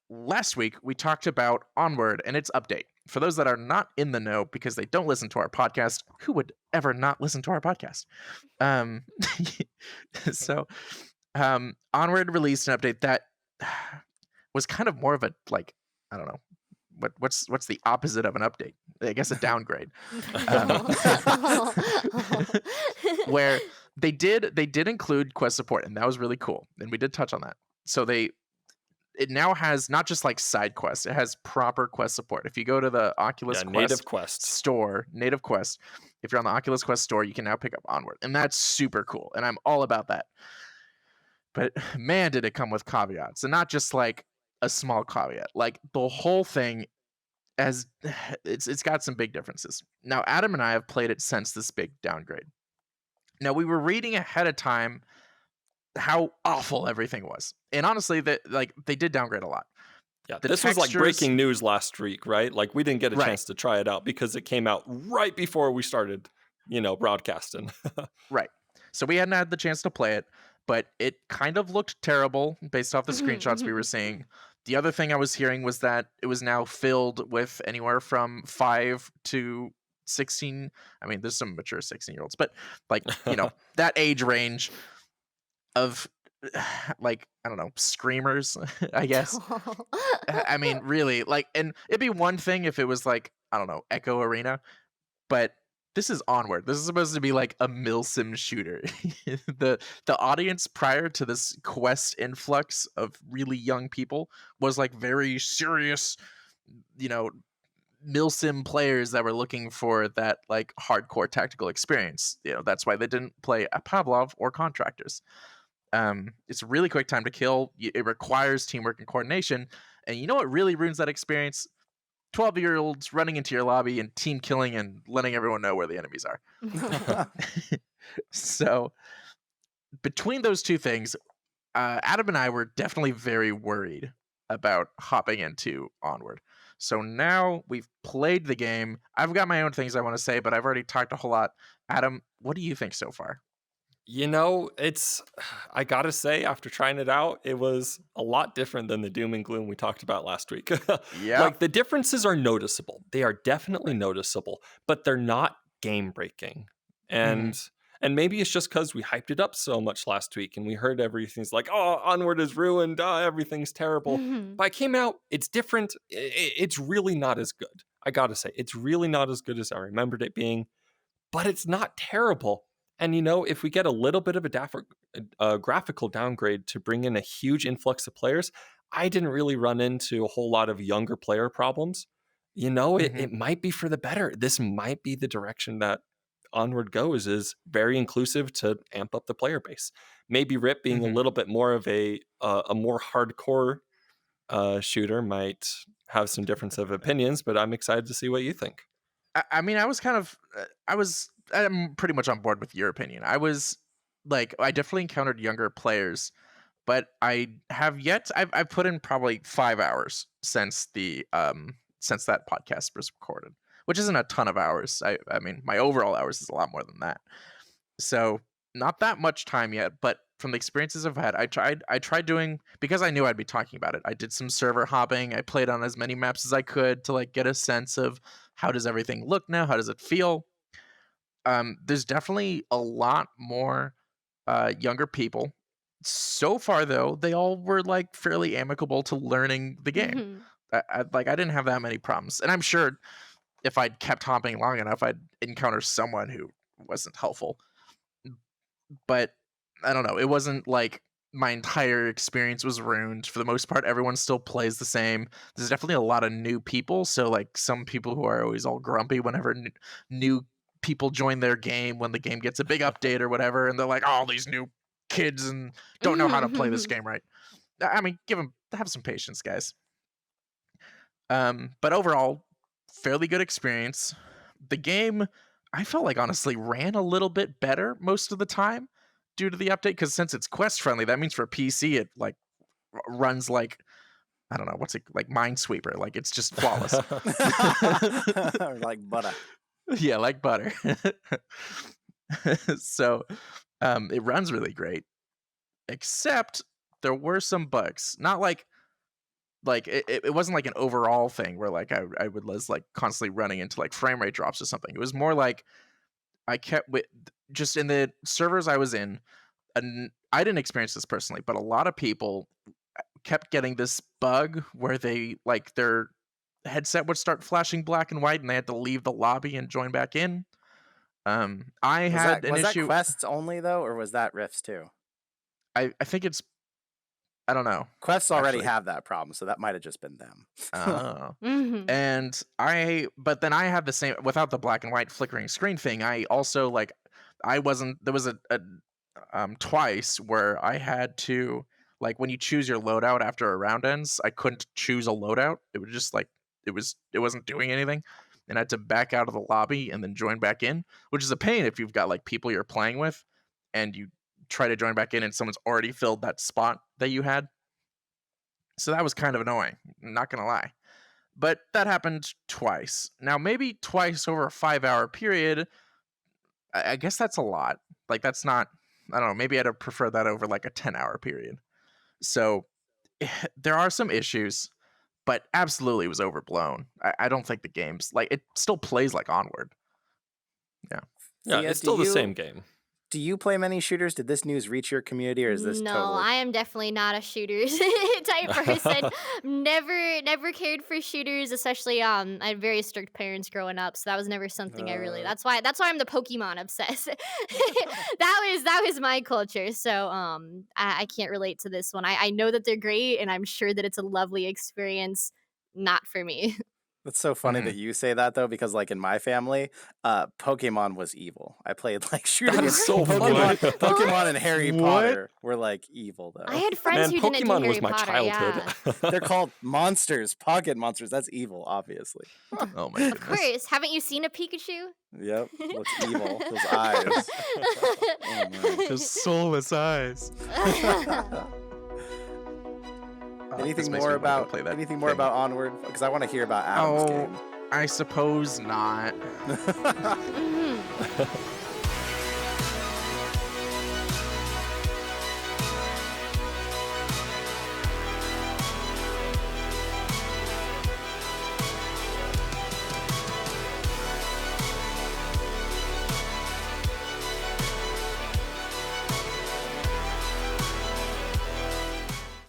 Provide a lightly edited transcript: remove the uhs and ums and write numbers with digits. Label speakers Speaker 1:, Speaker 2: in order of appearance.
Speaker 1: last week we talked about Onward and its update. For those that are not in the know because they don't listen to our podcast, who would ever not listen to our podcast? Um, so Onward released an update that was kind of more of a like I don't know what's the opposite of an update? I guess a downgrade. Um, where they did include quest support, and that was really cool, and we did touch on that. So it now has not just like side quests, it has proper quest support. If you go to the Oculus
Speaker 2: Yeah,
Speaker 1: Quest
Speaker 2: native quest.
Speaker 1: store, native quest, if you're on the Oculus Quest store, you can now pick up Onward, and that's super cool, and I'm all about that. But man, did it come with caveats, and not just like a small caveat. Like the whole thing as it's got some big differences. Now, Adam and I have played it since this big downgrade. Now, we were reading ahead of time how awful everything was, and honestly, that like they did downgrade a lot.
Speaker 2: Yeah,
Speaker 1: The
Speaker 2: this was like
Speaker 1: textures-
Speaker 2: breaking news last week, right? Like we didn't get a
Speaker 1: Right.
Speaker 2: chance to try it out because it came out right before we started, broadcasting.
Speaker 1: Right. So we hadn't had the chance to play it, but it kind of looked terrible based off the screenshots we were seeing. The other thing I was hearing was that it was now filled with anywhere from 5 to 16. I mean, there's some mature 16-year-olds, but like, that age range of like, I don't know, screamers, I guess. I mean, really, like, and it'd be one thing if it was like, I don't know, Echo Arena, but this is Onward. This is supposed to be like a milsim shooter. the audience prior to this quest influx of really young people was like very serious, milsim players that were looking for that like hardcore tactical experience. That's why they didn't play a Pavlov or Contractors. It's a really quick time to kill. It requires teamwork and coordination. And you know what really ruins that experience? 12-year-olds running into your lobby and team killing and letting everyone know where the enemies are. So between those two things, Adam and I were definitely very worried about hopping into Onward. So now we've played the game. I've got my own things I want to say, but I've already talked a whole lot. Adam, what do you think so far?
Speaker 2: I gotta say, after trying it out, it was a lot different than the doom and gloom we talked about last week.
Speaker 1: Yeah.
Speaker 2: Like the differences are noticeable. They are definitely noticeable, but they're not game breaking. And maybe it's just because we hyped it up so much last week and we heard everything's like, oh, Onward is ruined, everything terrible. But I came out, it's different. It's really not as good. I gotta say, it's really not as good as I remembered it being, but it's not terrible. And, if we get a little bit of a graphical downgrade to bring in a huge influx of players, I didn't really run into a whole lot of younger player problems. It might be for the better. This might be the direction that Onward goes, is very inclusive to amp up the player base. Maybe Rip being a little bit more of a more hardcore shooter might have some difference of opinions, but I'm excited to see what you think.
Speaker 1: I mean, I'm pretty much on board with your opinion. I was like, I definitely encountered younger players, but I've put in probably 5 hours since since that podcast was recorded, which isn't a ton of hours. I mean, my overall hours is a lot more than that. So not that much time yet, but from the experiences I've had, I tried doing, because I knew I'd be talking about it, I did some server hopping. I played on as many maps as I could to like get a sense of how does everything look now? How does it feel? There's definitely a lot more younger people. So far, though, they all were like fairly amicable to learning the game. I didn't have that many problems, and I'm sure if I'd kept hopping long enough, I'd encounter someone who wasn't helpful. But I don't know. It wasn't like my entire experience was ruined. For the most part, everyone still plays the same. There's definitely a lot of new people. So like some people who are always all grumpy whenever new people join their game when the game gets a big update or whatever, and they're like, "Oh, these new kids and don't know how to play this game right." I mean, have some patience, guys. But overall, fairly good experience. The game, I felt like honestly ran a little bit better most of the time due to the update, because since it's quest friendly, that means for PC it like runs like, I don't know, what's it like, Minesweeper, like it's just flawless.
Speaker 3: Like butter.
Speaker 1: Yeah, like butter. So it runs really great, except there were some bugs. Not like like it wasn't like an overall thing where like I was like constantly running into like frame rate drops or something. It was more like I kept with just in the servers I was in, and I didn't experience this personally, but a lot of people kept getting this bug where they like their headset would start flashing black and white and they had to leave the lobby and join back in. I had an
Speaker 3: Was that
Speaker 1: issue.
Speaker 3: quests only though, or was that rifts too?
Speaker 1: I think it's, I don't know.
Speaker 3: Quests already
Speaker 1: Actually.
Speaker 3: have that problem, so that might have just been them.
Speaker 1: Oh.
Speaker 4: Mhm.
Speaker 1: And but then I had the same without the black and white flickering screen thing. I also like I wasn't there was a twice where I had to, like, when you choose your loadout after a round ends, I couldn't choose a loadout. It was just like it wasn't doing anything. And I had to back out of the lobby and then join back in, which is a pain if you've got like people you're playing with and you try to join back in and someone's already filled that spot that you had. So that was kind of annoying, not gonna lie. But that happened twice. Now, maybe twice over a 5-hour period, I guess that's a lot. Like, that's not, I don't know, maybe I'd have preferred that over like a 10-hour period. So there are some issues, but absolutely it was overblown. I don't think the game's, like, it still plays like Onward. Yeah.
Speaker 2: Yeah,
Speaker 3: Thea,
Speaker 2: it's still the same game.
Speaker 3: Do you play many shooters? Did this news reach your community, or is this
Speaker 4: No,
Speaker 3: totally?
Speaker 4: I am definitely not a shooters type person. Never cared for shooters, especially I had very strict parents growing up, so that was never something I really. That's why I'm the Pokemon obsessed. that was my culture. So I can't relate to this one. I know that they're great, and I'm sure that it's a lovely experience. Not for me.
Speaker 3: It's so funny
Speaker 1: Mhm.
Speaker 3: that you say that though, because like in my family, Pokemon was evil. I played like shooting
Speaker 2: That
Speaker 3: against
Speaker 2: is so
Speaker 3: Pokemon.
Speaker 2: funny.
Speaker 3: Pokemon and Harry
Speaker 1: What?
Speaker 3: Potter were like evil though.
Speaker 4: I had friends
Speaker 2: Man,
Speaker 4: who didn't do
Speaker 2: Pokemon
Speaker 4: Harry
Speaker 2: was my
Speaker 4: Potter.
Speaker 2: childhood.
Speaker 3: They're called monsters, pocket monsters. That's evil, obviously.
Speaker 1: Oh my
Speaker 4: Yeah.
Speaker 1: goodness.
Speaker 4: Of course. Haven't you seen a Pikachu?
Speaker 3: Yep, looks evil. Those eyes. Oh man.
Speaker 1: Those soulless eyes. This
Speaker 3: Anything
Speaker 1: makes
Speaker 3: more
Speaker 1: me wanna go
Speaker 3: about
Speaker 1: play that
Speaker 3: anything more
Speaker 1: thing.
Speaker 3: about Onward? Because I want to hear about Adam's
Speaker 1: Oh,
Speaker 3: game.
Speaker 1: I suppose not.
Speaker 4: Mhm.